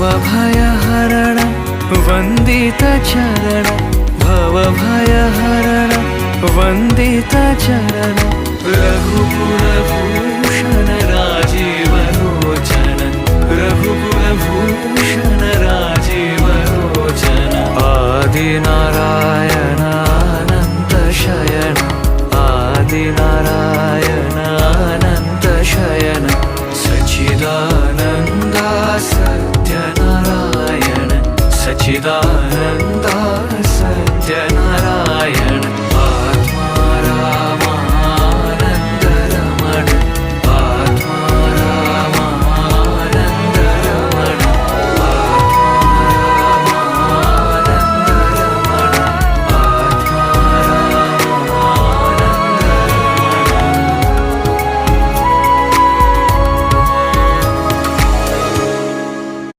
भवभयहरण वन्दित चरण, भवभयहरण वन्दित चरण, रघुकुलभूषण राजीव लोचन, रघुकुलभूषण राजीव लोचन, आदिनारायण अनंत शयन, आदिनारायण अनंत शयन, सच्चिदानन्द सत्यनारायण, सच्चिदानन्द